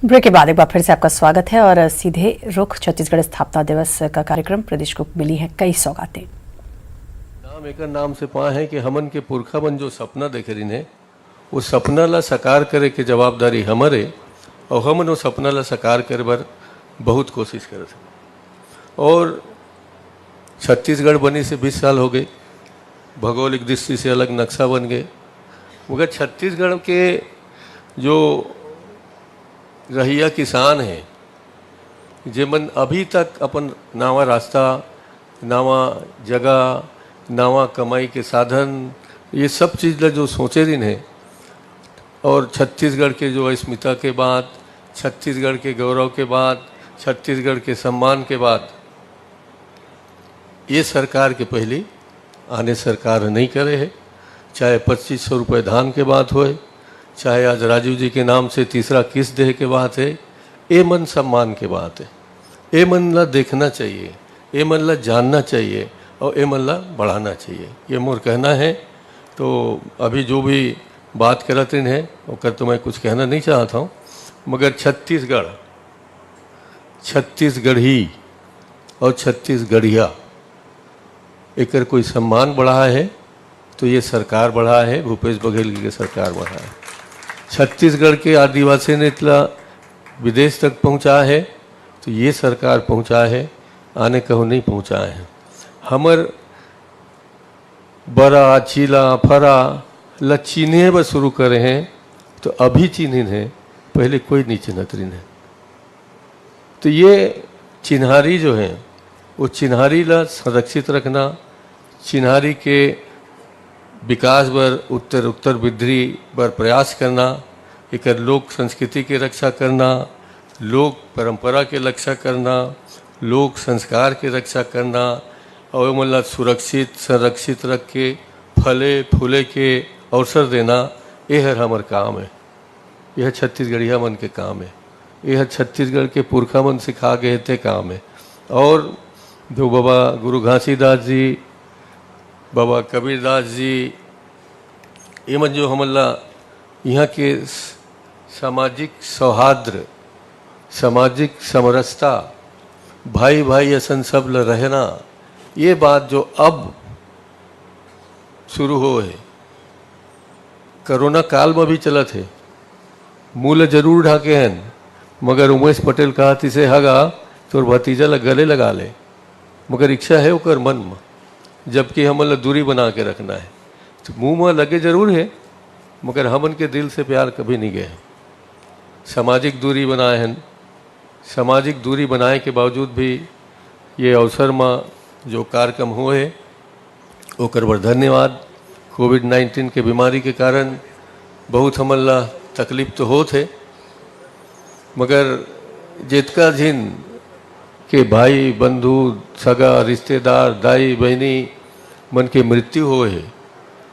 Break के बाद एक बार फिर से आपका स्वागत है और सीधे रुख छत्तीसगढ़ स्थापना दिवस का कार्यक्रम। प्रदेश को मिली है कई सौगातें। नाम एक नाम से पा है कि हमन के पुरखा मन जो सपना देखे रही ने वो सपना ला साकार करे के जवाबदारी हमारे और हमन वो सपना ला साकार करे बर बहुत कोशिश करे थे। और छत्तीसगढ़ बनी से 20 साल हो गए, भौगोलिक दृष्टि से अलग नक्शा बन गए, मगर छत्तीसगढ़ के जो रहिया किसान हैं जेमन अभी तक अपन नावा रास्ता, नावा जगह, नावा कमाई के साधन, ये सब चीज़ ला जो सोचे दिन है और छत्तीसगढ़ के जो अस्मिता के बाद, छत्तीसगढ़ के गौरव के बाद, छत्तीसगढ़ के सम्मान के बाद ये सरकार के पहले आने सरकार नहीं करे है। चाहे 2500 रुपये धान के बात होए, चाहे आज राजीव जी के नाम से तीसरा किस्त दे के बात है, ए मन सम्मान के बात है। ए मन ला देखना चाहिए, ए मन ला जानना चाहिए और ए मन ला बढ़ाना चाहिए, ये मोर कहना है। तो अभी जो भी बात करते हैं वो तो मैं कुछ कहना नहीं चाहता हूँ, मगर छत्तीसगढ़ी और छत्तीसगढ़िया एक कोई सम्मान बढ़ा है तो ये सरकार बढ़ा है, भूपेश बघेल की सरकार बढ़ा है। छत्तीसगढ़ के आदिवासी ने इतना विदेश तक पहुंचा है तो ये सरकार पहुंचा है, आने कहूँ नहीं पहुंचा है। हमर बड़ा चीला फरा ला चीने ब शुरू करे हैं तो अभी चिन्हिन है, पहले कोई नहीं चिन्हत रही है। तो ये चिन्हारी जो है वो चिन्हारी ला संरक्षित रखना, चिन्हारी के विकास बर उत्तर वृद्धि बर प्रयास करना, एक लोक संस्कृति के रक्षा करना, लोक परंपरा के रक्षा करना, लोक संस्कार के रक्षा करना और मतलब सुरक्षित संरक्षित रख के फले फूले के अवसर देना, यह हमार काम है। यह छत्तीसगढ़िया मन के काम है, यह छत्तीसगढ़ के पुरखा मन सिखा गए थे काम है। और जो बाबा गुरु घासीदास जी, बाबा कबीरदास जी, ये मन जो हमला यहाँ के सामाजिक सौहार्द, सामाजिक समरसता, भाई भाई असन सब ल रहना, ये बात जो अब शुरू हो है, कोरोना काल में भी चलत है। मूल जरूर ढाके हैं, मगर उमेश पटेल कहा तिसे हगा तो भतीजा ला गले लगा ले, मगर इच्छा है ओकर मन में, जबकि हमन दूरी बना के रखना है। तो मुंह में लगे जरूर है मगर हमन के दिल से प्यार कभी नहीं गए। सामाजिक दूरी बनाए हैं, सामाजिक दूरी बनाए के बावजूद भी ये अवसर में जो कार्यक्रम हुए ओकर बर धन्यवाद। कोविड-19 के बीमारी के कारण बहुत हमन ला तकलीफ तो होत है, मगर जितका जिन के भाई बंधु सगा रिश्तेदार दाई बहनी मन के मृत्यु हो है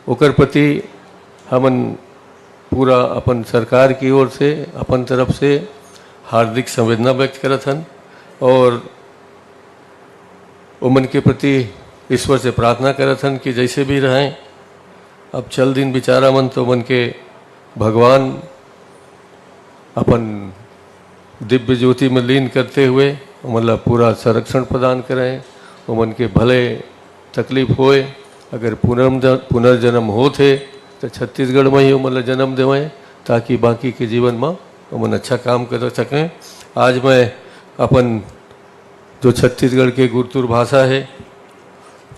ओकर प्रति हमन पूरा अपन सरकार की ओर से अपन तरफ से हार्दिक संवेदना व्यक्त करत हन और उमन के प्रति ईश्वर से प्रार्थना करत हन कि जैसे भी रहें। अब चल दिन बेचारा मन तो मन के भगवान अपन दिव्य ज्योति में लीन करते हुए मतलब पूरा संरक्षण प्रदान करें। उमन के भले तकलीफ होए, अगर पुनर्जन्म होते तो छत्तीसगढ़ में ही उमन जन्म देवें ताकि बाकी के जीवन में उमन अच्छा काम कर सकें। आज मैं अपन जो छत्तीसगढ़ के गुरतुर भाषा है,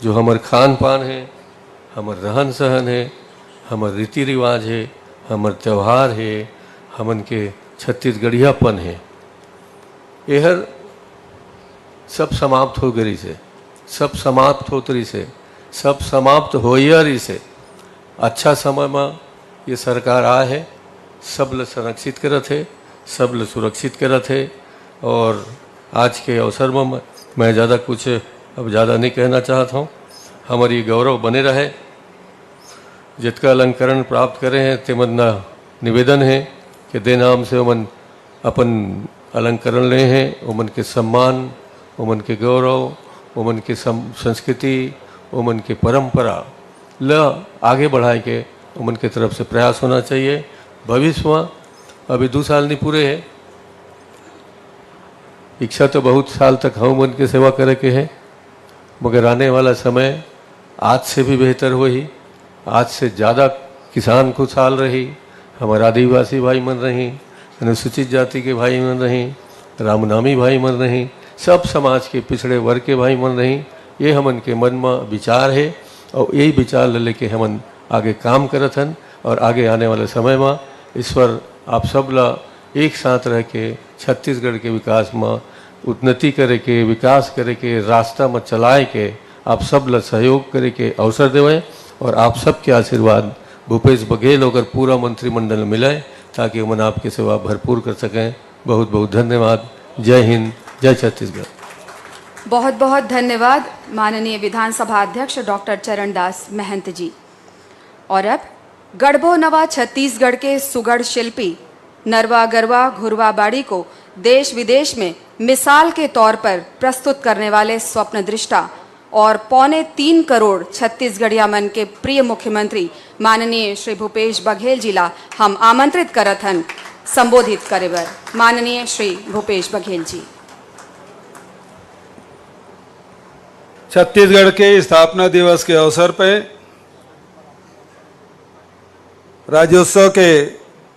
जो हमार खान पान है, हमार रहन सहन है, हमार रीति रिवाज है, हमार त्यौहार है, हमन के छत्तीसगढ़ियापन है, यह सब समाप्त हो गई से, सब समाप्त होतरी से, सब समाप्त होयरी से अच्छा समय में ये सरकार आए है, सब ल संरक्षित करत है, सब ल सुरक्षित करत है। और आज के अवसर में मैं ज़्यादा कुछ अब ज़्यादा नहीं कहना चाहता हूँ। हमारी गौरव बने रहे, जितका अलंकरण प्राप्त करे हैं ते मन निवेदन है कि दे नाम से उमन अपन अलंकरण ले हैं, उमन के सम्मान, उमन के गौरव, उमन के संस्कृति, उमन के परंपरा ल आगे बढ़ाए के उमन के तरफ से प्रयास होना चाहिए। भविष्य में अभी 2 साल नहीं पूरे हैं, इच्छा तो बहुत साल तक हम मन के सेवा करे के है, मगर आने वाला समय आज से भी बेहतर हो ही, आज से ज़्यादा किसान खुशहाल रही, हमारे आदिवासी भाई मन रही, अनुसूचित जाति के भाई मन रही, रामनामी भाई मन रही, सब समाज के पिछड़े वर्ग के भाई मन रही। ये हमन के मन में विचार है और यही विचार लेके हमन आगे काम करत हन। और आगे आने वाले समय में ईश्वर आप सब ला एक साथ रह के छत्तीसगढ़ के विकास में उन्नति करे के, विकास करे के रास्ता में चलाए के आप सब ला सहयोग करे के अवसर देवे। और आप सबके आशीर्वाद भूपेश बघेल और पूरा मंत्रिमंडल मिले ताकि हम आपकी सेवा भरपूर कर सकें। बहुत बहुत धन्यवाद। जय हिंद, जय छत्तीसगढ़। बहुत बहुत धन्यवाद माननीय विधानसभा अध्यक्ष डॉक्टर चरणदास महंत जी। और अब गढ़बो नवा छत्तीसगढ़ के सुगढ़ शिल्पी नरवा गरवा घुरवा बाड़ी को देश विदेश में मिसाल के तौर पर प्रस्तुत करने वाले स्वप्न दृष्टा और 3.25 करोड़ छत्तीसगढ़िया मन के प्रिय मुख्यमंत्री माननीय श्री भूपेश बघेल जिला हम आमंत्रित करत हन संबोधित करे बर। माननीय श्री भूपेश बघेल जी। छत्तीसगढ़ के स्थापना दिवस के अवसर पर राज्योत्सव के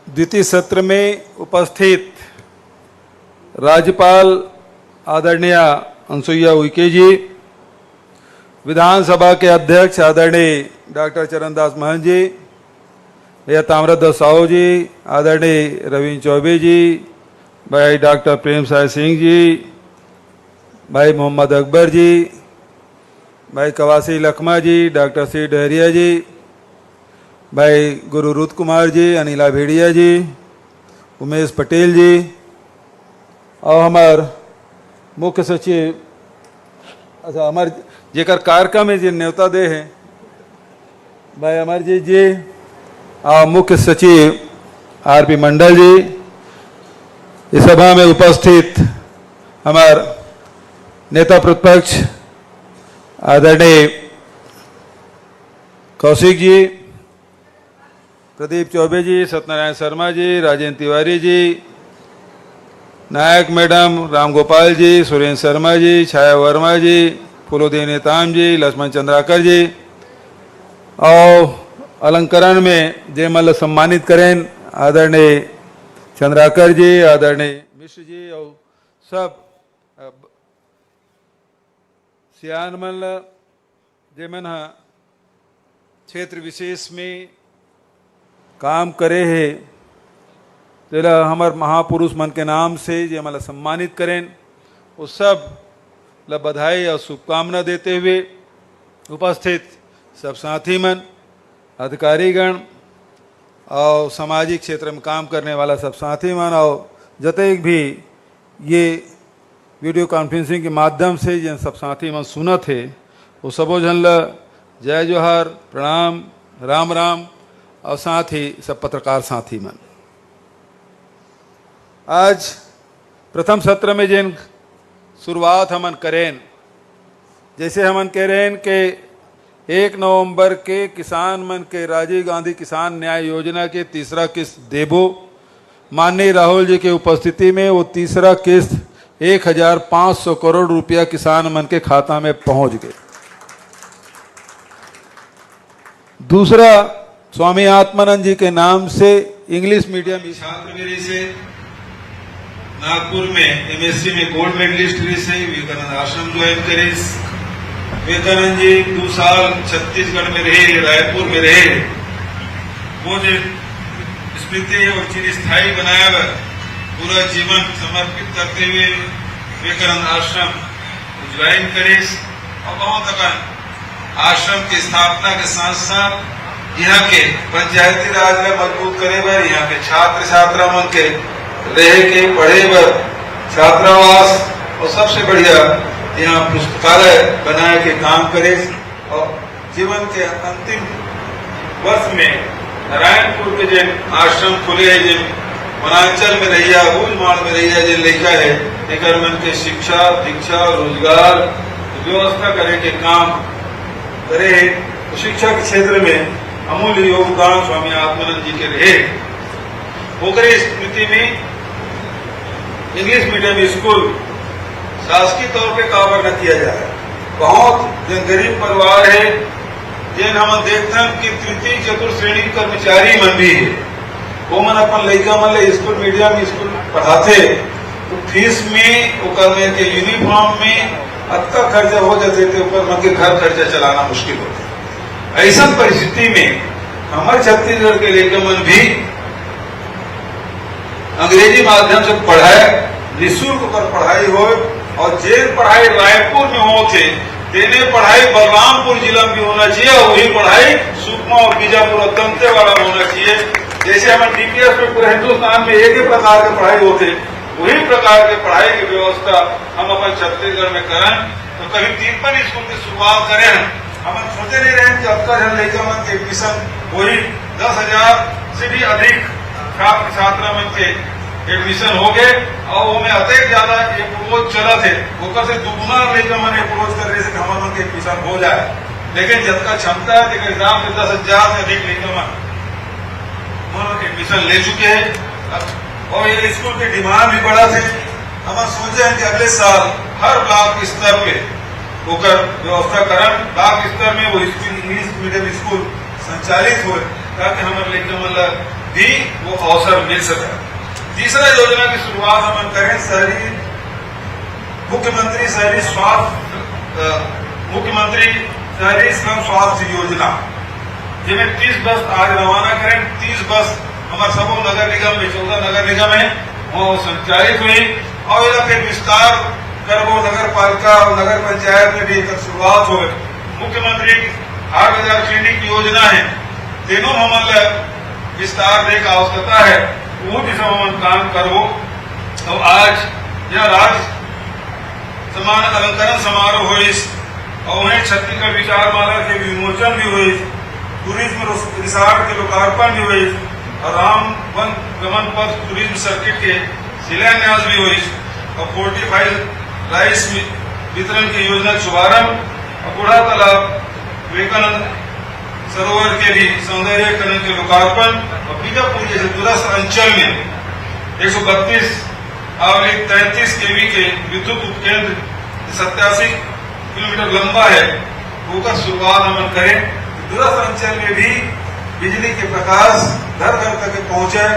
द्वितीय सत्र में उपस्थित राज्यपाल आदरणीय अनुसुईया उइके जी, विधानसभा के अध्यक्ष आदरणीय डॉक्टर चरणदास महंत जी, भैया ताम्रध्वज साहू जी, आदरणीय रविंद्र चौबे जी, भाई डॉक्टर प्रेम साय सिंह जी, भाई मोहम्मद अकबर जी, भाई कवासी लखमा जी, डॉक्टर सी डहरिया जी, भाई गुरु रुत कुमार जी, अनिला भेड़िया जी, उमेश पटेल जी और हमार मुख्य सचिव, अच्छा हमार जेकर कार्यक्रम में जिन न्योता दे हैं भाई अमरजीत जी और मुख्य सचिव आरपी मंडल जी, इस सभा में उपस्थित हमार नेता प्रतिपक्ष आदरणीय कौशिक जी, प्रदीप चौबे जी, सत्यनारायण शर्मा जी, राजेंद्र तिवारी जी, नायक मैडम, रामगोपाल जी, सुरेंद्र शर्मा जी, छाया वर्मा जी, फूलोदय नेताम जी, लक्ष्मण चंद्राकर जी और अलंकरण में जयमल सम्मानित करें आदरणीय चंद्राकर जी, आदरणीय मिश्र जी और सब सियानमल जेमन क्षेत्र विशेष में काम करे है तेरा हमार महापुरुष मन के नाम से जे हमारा सम्मानित करें, वो सब ला बधाई और शुभकामना देते हुए उपस्थित सब साथी मन, अधिकारीगण और सामाजिक क्षेत्र में काम करने वाला सब साथी मन और जतक भी ये वीडियो कॉन्फ्रेंसिंग के माध्यम से जिन सब साथी मन सुना थे वो सबो जन ला जय जोहार, प्रणाम, राम राम और साथ ही सब पत्रकार साथी मन। आज प्रथम सत्र में जिन शुरुआत हमन करें, जैसे हमन कह रहे हैं कि 1 नवंबर के किसान मन के राजीव गांधी किसान न्याय योजना के तीसरा किस्त देबो। माननीय राहुल जी की उपस्थिति में वो तीसरा किस्त 1500 करोड़ रुपया किसान मन के खाता में पहुंच गए। दूसरा, स्वामी आत्मानंद जी के नाम से इंग्लिश मीडियम छात्र मेरे से नागपुर में एमएससी में गोल्ड मेडलिस्ट रही से विवेकानंद आश्रम ज्वाइन करे। विवेकानंद जी 2 साल छत्तीसगढ़ में रहे, रायपुर में रहे, वो जो स्मृति और चिरस्थायी बनाया पूरा जीवन समर्पित करते हुए विवेकानंद आश्रम ज्वाइन करे और बहुत अपन आश्रम की स्थापना के साथ साथ यहाँ के पंचायती राज में मजबूत करे बर, यहाँ के छात्र छात्रा मन के रह के पढ़े बर छात्रावास और सबसे बढ़िया यहाँ पुस्तकालय बनाए के काम करे। और जीवन के अंतिम वर्ष में नारायणपुर के जो आश्रम खुले है, जिन वनांचल में रहिया, भूजमाड़ में रहिया जो लिखा है, एक मन के शिक्षा, दीक्षा, रोजगार व्यवस्था करे के काम करे है। तो शिक्षा के क्षेत्र में अमूल्य योगदान स्वामी आत्मानंद जी के रहे। ओकरे स्मृति में इंग्लिश मीडियम स्कूल शासकीय तौर पे काबर न किया जाए। बहुत जो गरीब परिवार है जिन हम देखते हैं कि तृतीय चतुर्थ श्रेणी कर्मचारी मन भी है, वो मन अपन लड़का मन ले स्कूल मीडियम स्कूल पढ़ाते, तो फीस में ओकर में के यूनिफॉर्म में अत्ता खर्चा हो जाते थे, ऊपर मन के घर खर्चा चलाना मुश्किल होता। ऐसा परिस्थिति में हमारे छत्तीसगढ़ के लड़का मन भी अंग्रेजी माध्यम से पढ़ाए, निःशुल्क पर पढ़ाई हो, और जेल पढ़ाई रायपुर में हो थे तेने पढ़ाई बलरामपुर जिला में होना चाहिए, और वही पढ़ाई सुकमा और बीजापुर और दंतेवाड़ा में होना चाहिए। जैसे हमारे डीपीएस में पूरे हिंदुस्तान में एक ही प्रकार के पढ़ाई होते, वही प्रकार के पढ़ाई की व्यवस्था हम अपन छत्तीसगढ़ में करें। तो कभी 53 स्कूल की शुरुआत करें, हम सोचे नहीं रहे कि अब तक लड़का मन के एडमिशन वही 10,000 से भी अधिक छात्र छात्रा मन के एडमिशन हो गए, और वो में अधिक ज्यादा एक प्रोज चला थे, ओकर से दुगुना लड़का मन प्रोज कर रहे थे हमारे मन के एडमिशन हो जाए। लेकिन जिसका क्षमता है कि एग्जाम में 10,000 से अधिक लड़का मन एडमिशन ले चुके हैं, और ये स्कूल की डिमांड भी बड़ा थे। हम सोचे हैं कि अगले साल हर ब्लॉक स्तर पे होकर व्यवस्था करें, ब्लॉक स्तर में वो इंग्लिश मीडियम स्कूल संचालित हो, ताकि हमारे लड़का मन भी वो अवसर मिल सके। तीसरा योजना की शुरुआत हम करें शहरी मुख्यमंत्री शहरी श्रम स्वास्थ्य योजना, जिसमें 30 बस आज रवाना करें। 30 बस हमारे सबो नगर निगम में 14 नगर निगम है वो संचालित हुई, और इसके विस्तार करबो नगर पालिका और नगर पंचायत में भी शुरुआत हो। मुख्यमंत्री 8,000 क्लिनिक योजना है, तीनों हमारे विस्तार देने की आवश्यकता है, वो दिशा में काम करो। तो आज यह राज्य सम्मान अलंकरण समारोह हुई, और वहीं छत्तीसगढ़ विचारमाला के विमोचन भी हुई, टूरिज्म रिसोर्ट के लोकार्पण भी हुई, और राम वन गमन पथ टूरिज्म सर्किट के शिलान्यास भी हुई, और 45 राइस वितरण की योजना का शुभारंभ, और बूढ़ा तालाब विवेकानंद सरोवर के भी सौंदर्यकरण के लोकार्पण, और बीजापुर जैसे दूरस्थ अंचल में 132/33 kV के विद्युत उपकेंद्र 87 किलोमीटर लंबा है, वो का शुरुआत हम करें। दूरस्थ अंचल में भी बिजली के प्रकाश घर घर तक पहुंचे,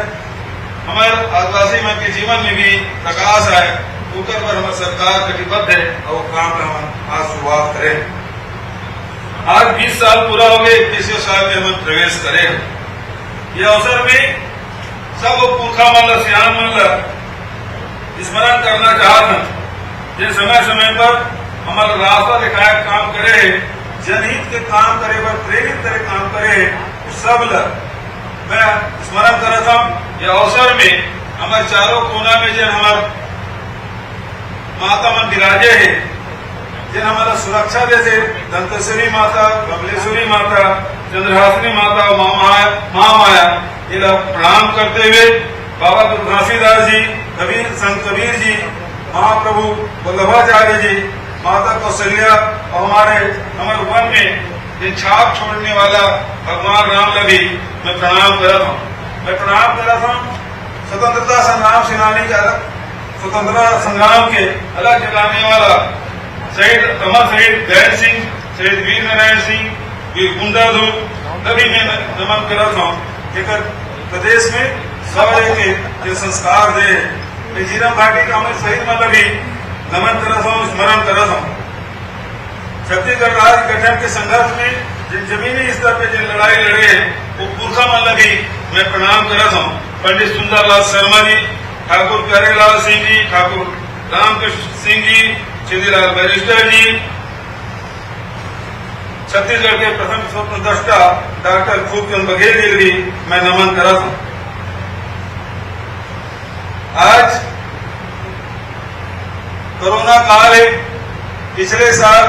हमारे आदिवासी मन के जीवन में भी प्रकाश आए, ऊपर पर हमारी सरकार कटिबद्ध है, और काम में हम आज शुरुआत करें। आज 20 साल पूरा हो गए, 21वें साल में हम प्रवेश करें। यह अवसर में सब पुरखा मन सियान मन स्मरण करना चाहते, जिन समय समय पर हमारा रास्ता दिखाया काम करे, जनहित के काम करे पर प्रेरित करे काम करे, सब मैं स्मरण करता हूँ। यह अवसर में हमारे चारों कोना में जिन हमारे माता मन विराजे है, जिन हमारा सुरक्षा देते, दंतेश्वरी माता, कमलेश्वरी माता, चंद्रहासिनी माता और महामाया, इन्हें प्रणाम करते हुए बाबा तुलसीदास जी, संत कबीर जी, महाप्रभु वल्लभाचार्य जी, माता कौशल्या, और हमारे वन में ये छाप छोड़ने वाला भगवान राम ने भी मैं प्रणाम करता हूँ। मैं प्रणाम करता हूँ स्वतंत्रता संग्राम सेनानी का स्वतंत्रता संग्राम के अलग जगाने वाला शहीद अमर शहीद दयाल सिंह, शहीद वीर नारायण सिंह, वीर गुंडाधु तभी मैं नमन करता हूँ। लेकर प्रदेश में सब के संस्कार दे जीरा घाटी का हमें शहीद मतलब भी नमन करता हूँ, स्मरण करता हूँ। छत्तीसगढ़ राज्य गठन के संघर्ष में जिन जमीनी स्तर पे जिन लड़ाई लड़े हैं, वो पुरखा मतलब भी मैं प्रणाम करता हूँ। पंडित सुंदरलाल शर्मा जी, ठाकुर प्यारेलाल सिंह जी, ठाकुर रामकृष्ण सिंह जी, सीधीलाल बैरिस्टर जी, छत्तीसगढ़ के प्रथम स्वतंत्रता डॉक्टर खूबचंद बघेल जी भी मैं नमन करता हूँ। आज कोरोना काल है, पिछले साल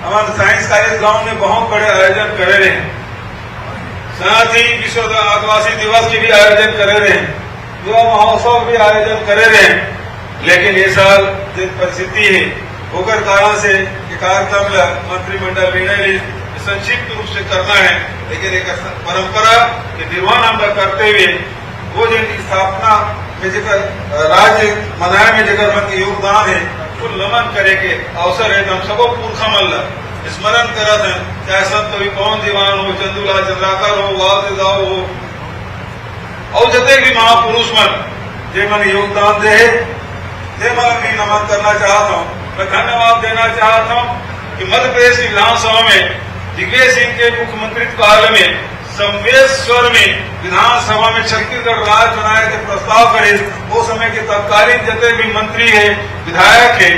हमारे साइंस कॉलेज गांव में बहुत बड़े आयोजन करे रहे हैं, साथ ही विश्व आदिवासी दिवस की भी आयोजन करे रहे हैं, युवा महोत्सव भी आयोजन करे रहे हैं। लेकिन ये साल जिन परिस्थिति है होकर कारण से कार्यक्रम मंत्रिमंडल निर्णय ली संक्षिप्त रूप से करना है, लेकिन एक परंपरा के निर्वहन हम करते हुए वो जिनकी स्थापना में जगह राज्य मनाए में जगह मन के योगदान है, कुल नमन करे के अवसर है। हम सबो पुरखा मल्ला स्मरण करत हैं, चाहे सब कभी कौन दीवान हो, चंदूलाल चंद्राकर हो, वालदाऊ हो, और जते भी महापुरुष मन जे मन योगदान दे ते मन भी नमन करना चाहता हूँ। मैं धन्यवाद देना चाहता हूँ कि मध्य प्रदेश की विधानसभा में दिग्विजय सिंह के मुख्यमंत्री काल में संवेश्वर में विधानसभा में छत्तीसगढ़ राज्य बनाए के प्रस्ताव करे, वो समय के तत्कालीन जते भी मंत्री है, विधायक है,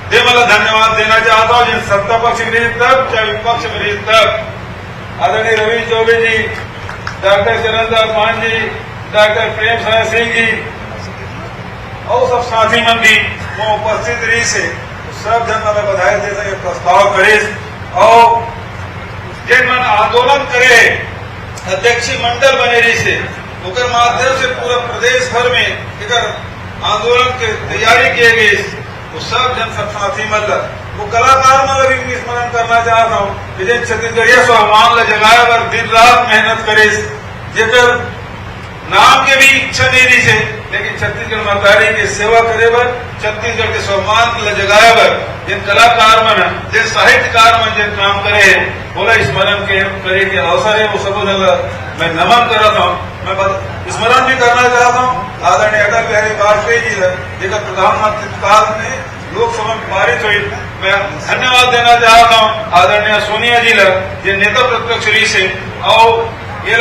दे मला धन्यवाद देना चाहता हूँ। जिन सत्ता पक्ष में रही तब, चाहे विपक्ष में रही तब, आदरणीय रवि चौबे जी, डॉक्टर चरणदास मान जी, डॉक्टर प्रेम साय सिंह जी और सब साथी मन भी वो उपस्थित रही से सब जन मला बधाई दे सके प्रस्ताव करे और जिन मन आंदोलन करे अध्यक्षी मंडल बने रही से ओकर माध्यम से पूरा प्रदेश भर में एक आंदोलन के तैयारी किए गई। वो सब जन सब साथी मतलब वो कलाकार मतलब भी स्मरण करना चाहता हूँ कि जिन छत्तीसगढ़िया स्वाभिमान जगाए पर दिन रात मेहनत करे, जेकर नाम के भी इच्छा नहीं रही से, लेकिन छत्तीसगढ़ महतारी की सेवा करे बर, छत्तीसगढ़ के स्वाभिमान जगाए बर जिन कलाकार मन जिन साहित्यकार मन जिन काम करे है, बोला स्मरण के करे के अवसर है, वो सब मैं नमन करता हूँ। मैं स्मरण भी करना चाहता हूँ आदरणीय अटल बिहारी वाजपेयी जी जिनका प्रधानमंत्री काल में लोकसभा में पारित हुई। मैं धन्यवाद देना चाहता हूँ आदरणीय सोनिया जी जो नेता प्रतिपक्ष रही से और ये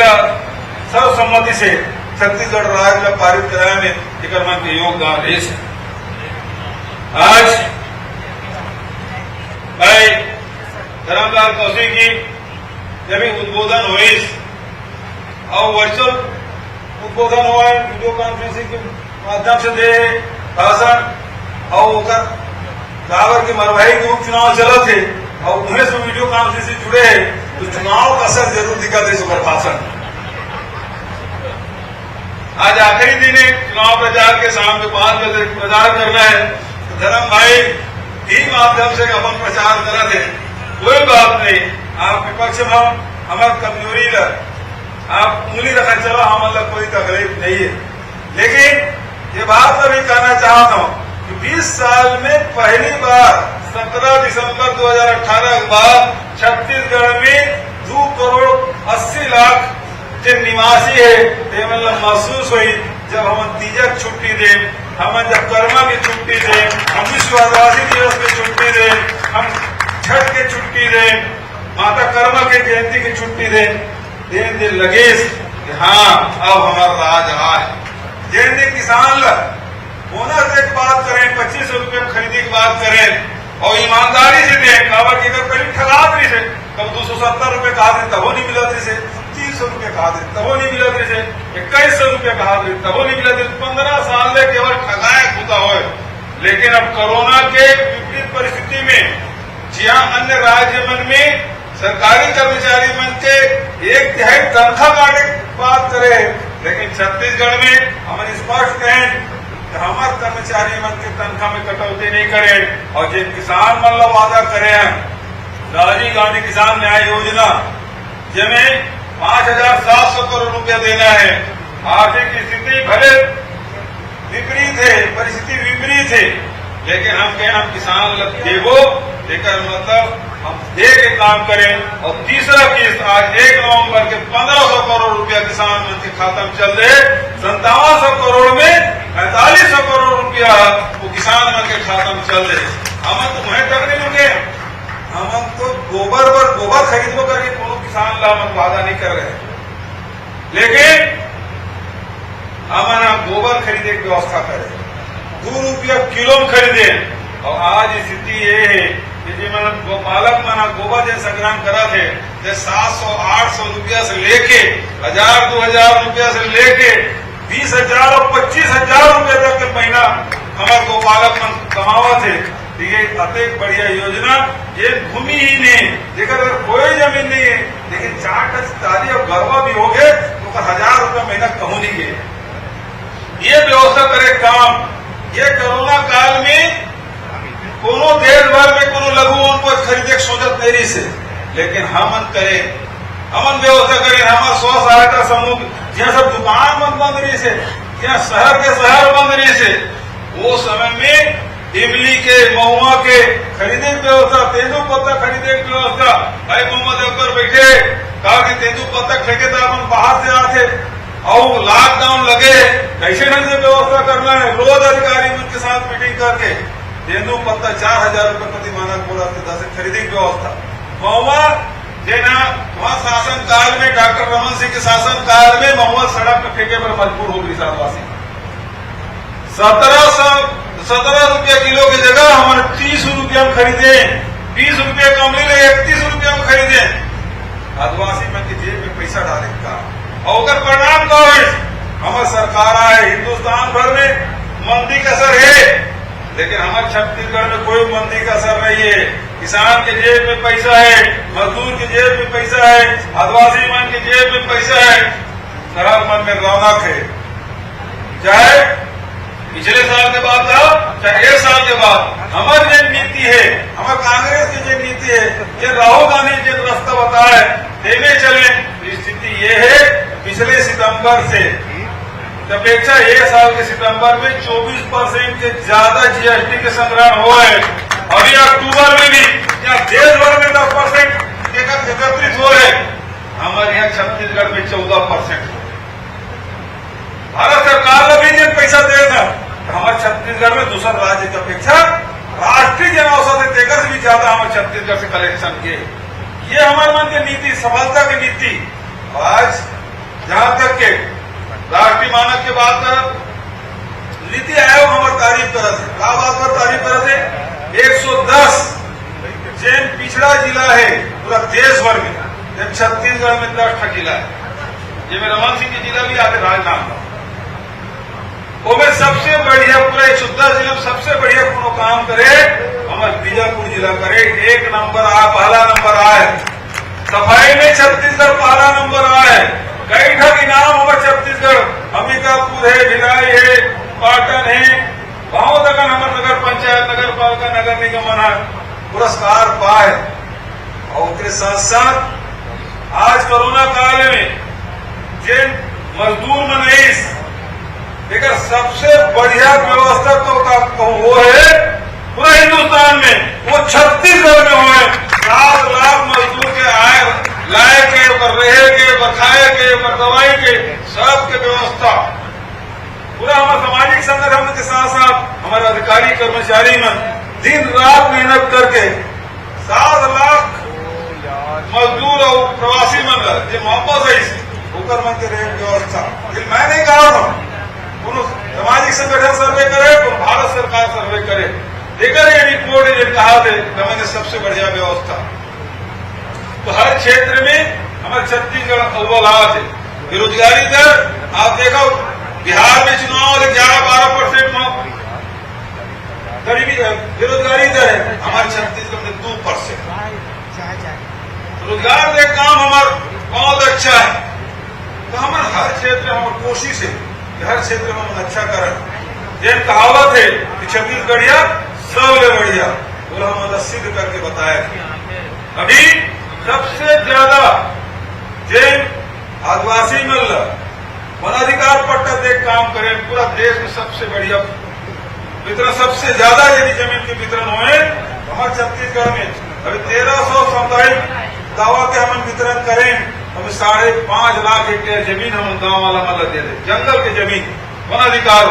सर्वसम्मति से छत्तीसगढ़ राज्य में पारित कराने में एक मन के योगदान रही है। आज भाई धर्मलाल कौशिक जी जब उद्बोधन हुई और वर्चुअल उद्बोधन हुआ, वीडियो कॉन्फ्रेंसिंग के माध्यम से दे भाषण और बराबर के मरवाही के उपचुनाव चला थे और उन्हें से वीडियो कॉन्फ्रेंस से जुड़े हैं, तो चुनाव का असर जरूर दिखा दे सुपर भाषण। आज आखिरी दिन है चुनाव प्रचार के, शाम के 5 बजे प्रचार करना है, तो धर्म भाई ही माध्यम से अपन प्रचार करा थे। कोई बात नहीं, आप विपक्ष में हमारे कमजोरी आप उंगली रखा चलो, हमारा कोई तकलीफ नहीं है, लेकिन ये बात मैं भी कहना चाहता हूँ कि 20 साल में पहली बार 17 दिसंबर 2018 के बाद छत्तीसगढ़ में 2 करोड़ 80 लाख जो निवासी है, ये मतलब महसूस हुई जब हम तीजक छुट्टी दे, हम जब कर्मा की छुट्टी दे, हम विश्व आदिवासी दिवस की छुट्टी दे, हम छठ की छुट्टी दे, माता कर्मा के जयंती की छुट्टी दे, दिन लगे कि हाँ अब हमारा राज आए। जिन दिन किसान बोनस की बात करें, 2500 रुपये खरीदी की बात करें और ईमानदारी से दें, काबर की करीब ठगा रही से, कब 270 रुपये कहा थे तबो नहीं मिला थे, 300 रुपये कहा थे तबो नहीं मिला थे, 2100 रुपये कहा थे तबो नहीं मिला थे। 15 साल में केवल ठगाए खुदा हो। लेकिन अब कोरोना के विपरीत परिस्थिति में जहाँ अन्य राज्य मन में सरकारी कर्मचारी मन के 1/3 तनख्वाह काटे बात करे, लेकिन छत्तीसगढ़ में हमारे स्पष्ट कहें हमारे कर्मचारी मन के तनख्वाह में कटौती नहीं करें। और जिन किसान मन ला वादा करे हैं राजीव गांधी किसान न्याय योजना जिसमें 5,700 करोड़ रुपया देना है, आर्थिक स्थिति भले विपरीत है, परिस्थिति विपरीत है, लेकिन हम कहें हम किसान देवो लेकर मतलब हम दे के काम करें। और तीसरा किस्त आज 1 नवंबर के 1500 करोड़ रुपया किसान मन के खाता में चल रहे, 5700 करोड़ में 4500 करोड़ रुपया वो किसान मन के खाता में चल रहे। हम तो वहीं तक नहीं रुके, हम तो गोबर पर गोबर खरीदो करके कोनो किसान ला हम वादा नहीं कर रहे, लेकिन हम गोबर खरीदे की व्यवस्था करें, 2 रुपया किलो में खरीदे। और आज स्थिति ये है कि गोपालक मना गोबर जो संग्राम करा थे 700-800 रुपया से लेके 1000-2000 रुपया से लेके 20,000 और 25,000 रुपये तक के महीना हमारे गोपालक मन कमावा थे। ये अत्यंत बढ़िया योजना, ये भूमि ही नहीं जेकर कोई जमीन नहीं है, लेकिन 4 टच ताली और गरबा भी हो गए तो 1000 रुपया महीना कहूं नहीं गए। ये व्यवस्था करे काम। ये कोरोना काल में कोनो देश भर में कोनो लघु उनको खरीदे सोचत नहीं से, लेकिन हमन करे, हमन व्यवस्था करें। हमारा स्व सहायता समूह जहाँ सब दुकान बंद रही से, जहाँ शहर के शहर बंद रही से, वो समय में इमली के, महुआ के खरीदे की व्यवस्था, तेंदू पत्ता खरीदे की व्यवस्था। भाई मोहम्मद अकबर बैठे कहा कि तेंदू पत्ता फेंके तो अपन बाहर से आते और लॉकडाउन लगे, कैसे नहीं से व्यवस्था करना है। रोज अधिकारी उनके साथ मीटिंग करके तेंदू पत्ता 4000 रुपये प्रति मानक बोला से खरीदे की व्यवस्था। महुआ जेना वहां शासन काल में डॉक्टर रमन सिंह के शासन काल में महुआ सड़क पे फेंके पर मजबूर हो गई सालवासी। 17 रुपये किलो की जगह हमारे 30 रुपये में खरीदे, 20 रुपये कम ले 31 रुपये में खरीदे। आदिवासी में की जेब में पैसा डाले का और अगर परिणाम का है हमारे सरकार आए हिंदुस्तान भर में मंदी का असर है, लेकिन हमारे छत्तीसगढ़ में कोई मंदी का असर नहीं है। किसान के जेब में पैसा है, मजदूर के जेब में पैसा है, आदिवासी मन के जेब में पैसा है, शराब मन में रौनक है। चाहे पिछले साल के बाद था चाहे 1 साल के बाद हमारी जो नीति है, हमारे कांग्रेस की जो नीति है, ये राहुल गांधी जो रास्ता बताया देने चले। स्थिति ये है पिछले सितंबर से अपेक्षा 1 साल के सितंबर में 24% से ज्यादा जीएसटी के संग्रहण हुआ है। अभी अक्टूबर में भी यहाँ देश भर में 10% एकत्रित हो रहे, हमारे यहाँ छत्तीसगढ़ में 14%। भारत सरकार ने भी पैसा दे था, हमारे छत्तीसगढ़ में दूसरा राज्य की अपेक्षा राष्ट्रीय जन औसत देकर से भी ज्यादा हमारे छत्तीसगढ़ से कलेक्शन किए। ये हमारे मन की नीति, सफलता की नीति। आज जहां तक के राष्ट्रीय मानक के बात कर नीति आयोग हमारी तारीफ कर बात पर तारीफ कर 110 जैन पिछड़ा जिला है पूरा देश भर में, जब छत्तीसगढ़ में 10 जिला है। ये में रमन सिंह के जिला भी आते राजनांदगांव, वो में सबसे बढ़िया पूरा 110 जिला में सबसे बढ़िया कोनो काम करे हमारे बीजापुर जिला करे, 1 नंबर पहला नंबर आए। सफाई में छत्तीसगढ़ पहला नंबर आए। कई ढंग इनाम हमारे छत्तीसगढ़, अंबिकापुर है, भिलाई है, पाटन है, गांव तक हमारे नगर पंचायत, नगर पालिका, नगर निगम पुरस्कार पाए। और उसके साथ साथ आज कोरोना काल में जिन मजदूर मनीष लेकर सबसे बढ़िया व्यवस्था तो वो है पूरा हिंदुस्तान में, वो छत्तीसगढ़ में हुए। 7 लाख मजदूर के आय लाए के रहे के खाए के दवाई के सबके व्यवस्था पूरा हमारे सामाजिक संगठन के साथ साथ हमारे अधिकारी कर्मचारी में दिन रात मेहनत करके 7 लाख मजदूर और प्रवासी मन जो वापस आई होकर मन के रेट व्यवस्था। मैं नहीं कहा था सामाजिक संगठन सर्वे करे तो भारत सरकार सर्वे करे, लेकर ये रिपोर्ट ये कहा थे मैंने सबसे बढ़िया व्यवस्था। तो हर क्षेत्र में हमारे छत्तीसगढ़ अव्वल थे। बेरोजगारी दर आप देखो बिहार में चुनाव 11-12% गरीबी बेरोजगारी दर है, हमारे छत्तीसगढ़ में 2%। रोजगार दे काम हमारा बहुत अच्छा है। तो हमारे हर क्षेत्र में हमारी कोशिश है कि हर क्षेत्र में हम अच्छा करें। ये कहावत है कि छत्तीसगढ़िया सबले बढ़िया, बोला हम सिद्ध करके बताया था। अभी सबसे ज्यादा जैन आदिवासी मिल वनाधिकार पट्टा देख काम करें, पूरा देश में सबसे बढ़िया वितरण, सबसे ज्यादा यदि जमीन के वितरण हुए हमारे छत्तीसगढ़ में। अभी 1300 सामुदायिक दावा के हम वितरण करें, अभी 5.5 लाख हेक्टेयर जमीन हम गांव वाला मतलब दे दें, जंगल की जमीन वनाधिकार।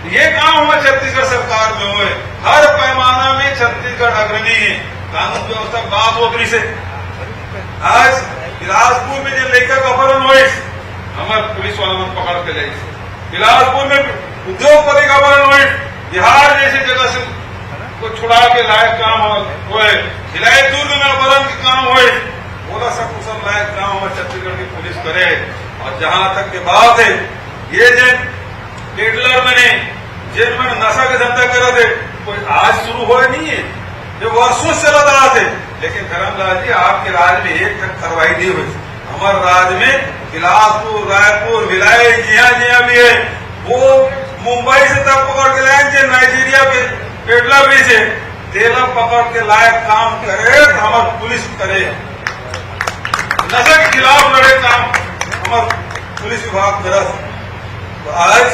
ये काम हमारे छत्तीसगढ़ सरकार में हुए। हर पैमाना में छत्तीसगढ़ अग्रणी है। कानून व्यवस्था बात होती से आज बिलासपुर में जो लेकर अपहरण हुए हमारे पुलिस वालों ने पकड़ के ले, बिलासपुर में उद्योगपति का अपहरण हुए, बिहार जैसी जगह से को छुड़ा के लायक काम हुए, भिलाई दुर्ग में अपहरण के काम हुए, बोला सब कुशल लायक काम हमारे छत्तीसगढ़ की पुलिस करे। और जहां तक की बात है ये जिन पेडलर मैंने जेल में नशा का धंधा करा थे कोई आज शुरू हुआ नहीं है, जो वर्षों से चला रहा थे। लेकिन धर्मलाल जी आपके राज्य में एक तक कार्रवाई नहीं हुई। हमारे राज्य में बिलासपुर, रायपुर, भिलाई जिया भी है, वो मुंबई से तब पकड़ के लाए थे, नाइजीरिया के पेडलर भी से तेलम पकड़ के लायक काम करे तो हमारी पुलिस करे, नशे के खिलाफ लड़े काम हमारा पुलिस विभाग करे। तो आज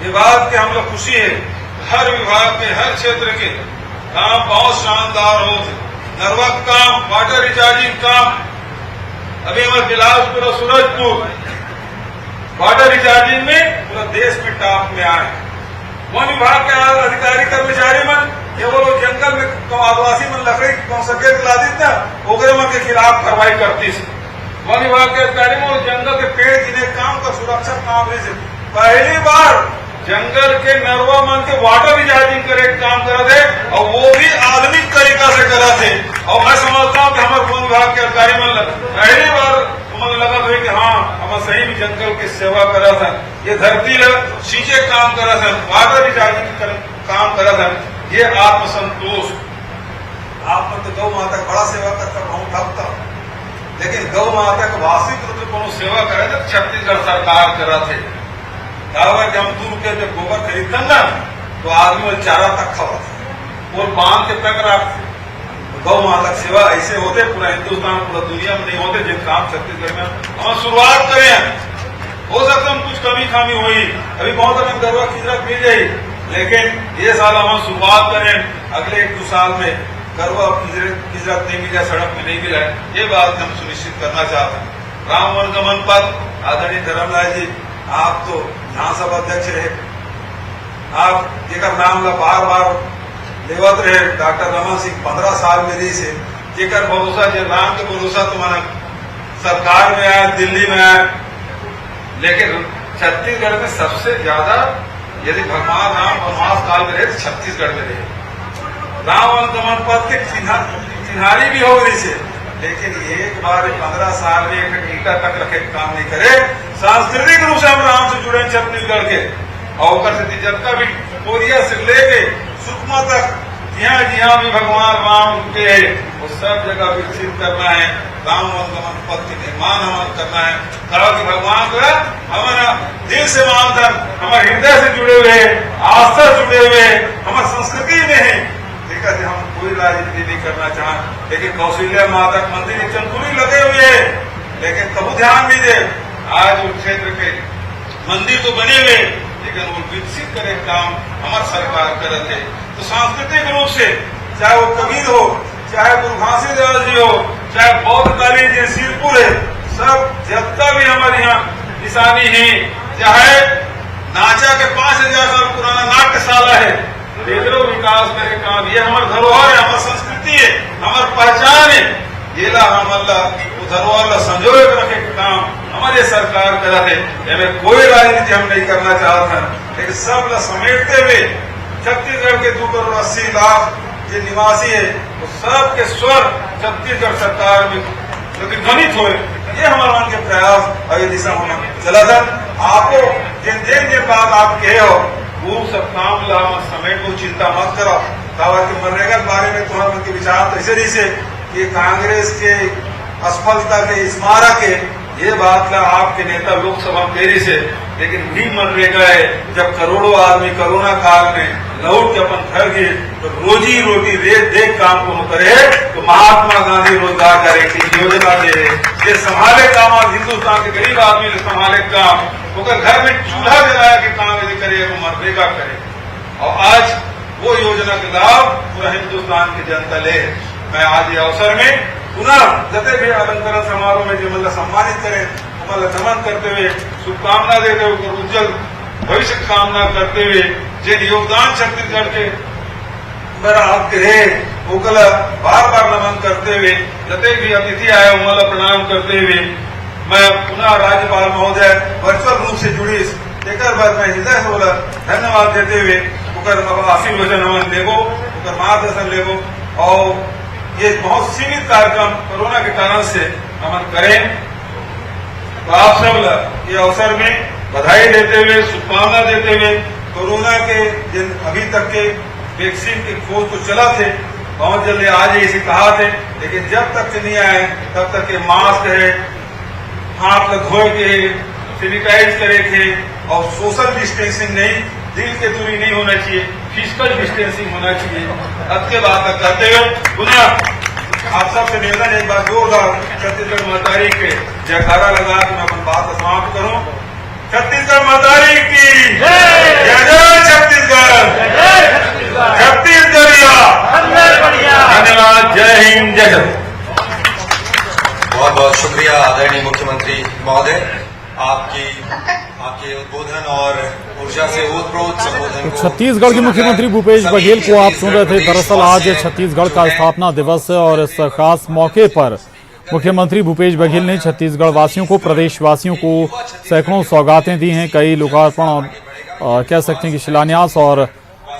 ये बात की हम लोग खुशी है हर विभाग के हर क्षेत्र के काम बहुत शानदार हो। नरवा काम, वाटर रिचार्जिंग काम, अभी हमारे बिलासपुर और सूरजपुर वाटर रिचार्जिंग में पूरा देश में टॉप में आए। वन विभाग के अधिकारी कर्मचारी मन ये वो लोग जंगल में आदिवासी मन लकड़ी सकेत ला दी था, ओकरे मन के खिलाफ कार्रवाई करती है। वन विभाग के अधिकारी में जंगल के पेड़ गिने काम का सुरक्षा काम नहीं से पहली बार जंगल के नरवा मन के वाटर रिचार्जिंग करे काम करा थे, और वो भी आधुनिक तरीका से करा थे। और मैं समझता हूँ कि हमारे वन विभाग के अधिकारी मन पहली बार मन लगा था कि हाँ हम सही भी जंगल की सेवा करा था। ये धरती सींचे काम करा था, वाटर रिचार्जिंग काम करा था। ये आत्मसंतोष, आप तो गौ माता बड़ा सेवा करता बहुत भक्त, लेकिन गौ माता को वास्तविक रूप से कोनो सेवा करे तो छत्तीसगढ़ सरकार करा थे। कि हम 2 रुपये में गोबर खरीदते ना तो आदमी वो चारा तक खावा था और बांध के तक रखते। गौ माता की सेवा ऐसे होते पूरा हिंदुस्तान पूरा दुनिया में नहीं होते जिन काम छत्तीसगढ़ में हम शुरुआत करें। हो सकता हम कुछ कमी खामी हुई, अभी बहुत हमें गरवा खिजरा मिल जाए, लेकिन ये साल हम शुरुआत करें अगले 1-2 साल में गरवा खिजरा नहीं मिला, सड़क में नहीं मिला है, ये बात हम सुनिश्चित करना चाहते हैं। राम वन गमन पथ, आदरणीय धर्मलाल जी आप तो विधानसभा अध्यक्ष रहे, आप जेकर नाम ला बार बार लेवत रहे डॉक्टर रमन सिंह 15 साल में रही से, जेकर भरोसा जे राम के भरोसा तुम्हारा सरकार में आया, दिल्ली में आया, लेकिन छत्तीसगढ़ में सबसे ज्यादा यदि भगवान राम वनवास काल में रहे तो छत्तीसगढ़ में रहे। राम वन गमन पथ के चिन्हारी भी हो रही से, लेकिन एक बार 15 साल में एक ईटा तक रखे काम नहीं करे। सांस्कृतिक रूप से हम राम से जुड़े छत्तीसगढ़ के, और जब भी कोरिया से लेके सुकमा तक जहाँ भी भगवान राम के वो सब जगह विकसित करना है। राम वन गमन पथ के निर्माण हमारा करना है, ताकि भगवान का हमारा दिल से मानता, हमारे हृदय से जुड़े हुए, आस्था जुड़े हुए, हमारी संस्कृति में है। देखा हम कोई राजनीति नहीं करना चाहते, लेकिन कौशल्या माता मंदिर चंदपुरी लगे हुए है, लेकिन कबू ध्यान नहीं दे। आज उस क्षेत्र के मंदिर तो बने हुए, लेकिन वो विकसित करे काम हमारी सरकार करते है। तो सांस्कृतिक रूप से चाहे वो कबीर हो, चाहे गुरु घासीदास जी हो, चाहे बौद्ध कालीन जी सिरपुर है, सब जितना भी हमारे यहाँ निशानी है, चाहे नाचा के 5000 साल पुराना नाट्यशाला है, बेहतर विकास करे काम, ये हमारी धरोहर है, हमारी संस्कृति है, हमारी पहचान है। ये ला हमारा धरोहर संजोए रखे काम हमारे सरकार करा है। हमें कोई राजनीति हम नहीं करना चाहते, लेकिन सब ला समेटते हुए छत्तीसगढ़ के 2 करोड़ 80 लाख जो निवासी है, वो सब के स्वर छत्तीसगढ़ सरकार में प्रतिध्वनित हुए। ये हमारा मन के प्रयास और ये दिशा में चला था। आपको जिन बात आप कहे हो वो सब काम ला समेट को चिंता मत करो। कि मनरेगा के बारे में तुम्हारे मन के विचार तो ऐसे नहीं से कि कांग्रेस के असफलता के स्मारक है, ये बात ला आपके नेता लोकसभा पेरी से, लेकिन भी मनरेगा है। जब करोड़ों आदमी कोरोना काल में लौट के अपन घर गए तो रोजी रोटी देख काम को करे, तो महात्मा गांधी रोजगार गारंटी योजना दे ये संभाले काम, हिंदुस्तान के गरीब आदमी ने संभाले काम, उनका घर में चूल्हा जलाया कि काम यदि करे वो मनरेगा करे। और आज वो योजना के लाभ पूरा हिंदुस्तान की जनता ले। मैं आज ये अवसर में पुनः जते भी अलंकरण समारोह में जो मतलब सम्मानित करें, मतलब नमन करते हुए शुभकामना देते हुए उज्जवल भविष्य की कामना करते हुए जिन योगदान छत्तीसगढ़ के मेरा आपके रहे ओकला बार बार नमन करते हुए जते भी अतिथि आए उमला प्रणाम करते हुए मैं पुनः राज्यपाल महोदय वर्चुअल रूप से जुड़ी एक बार मैं हृदय से बोला धन्यवाद देते हुए आशीर्वचन नमन लेगो, मार्गदर्शन लेगो। और ये बहुत सीमित कार्यक्रम कोरोना के कारण से हम करें, तो आप सब ये अवसर में बधाई देते हुए शुभकामना देते हुए कोरोना के जिन अभी तक के वैक्सीन की खोज तो चला थे, बहुत जल्दी आज इसे कहा थे, लेकिन जब तक के नहीं आए तब तक के मास्क है, हाथ धोए के, सैनिटाइज करे थे, और सोशल डिस्टेंसिंग नहीं, दिल के दूरी नहीं होना चाहिए, फिजिकल डिस्टेंसिंग होना चाहिए। अब के बात करते हुए पुनः आप सबसे निवेदन एक बार जोरदार छत्तीसगढ़ मातारी के जयकारा लगा कि मैं अपन बात समाप्त करूं। छत्तीसगढ़ मातारी की जय, जय छत्तीसगढ़। और ऊर्जा से ओतप्रोत संबोधन को छत्तीसगढ़ के मुख्यमंत्री भूपेश बघेल को आप सुन रहे थे। दरअसल आज छत्तीसगढ़ का स्थापना दिवस है और इस खास मौके पर मुख्यमंत्री भूपेश बघेल ने छत्तीसगढ़ वासियों को, प्रदेशवासियों को सैकड़ों सौगातें दी हैं, कई लोकार्पण और कह सकते हैं कि शिलान्यास। और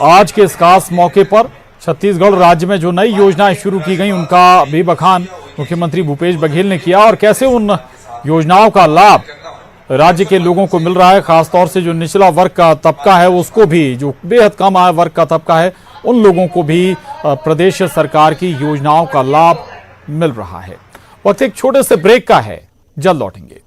आज के इस खास मौके पर छत्तीसगढ़ राज्य में जो नई योजनाएं शुरू की गई उनका भी बखान मुख्यमंत्री भूपेश बघेल ने किया और कैसे उन योजनाओं का लाभ राज्य के लोगों को मिल रहा है, खासतौर से जो निचला वर्ग का तबका है उसको भी, जो बेहद कम आय वर्ग का तबका है उन लोगों को भी प्रदेश सरकार की योजनाओं का लाभ मिल रहा है। वक्त एक छोटे से ब्रेक का है, जल्द लौटेंगे।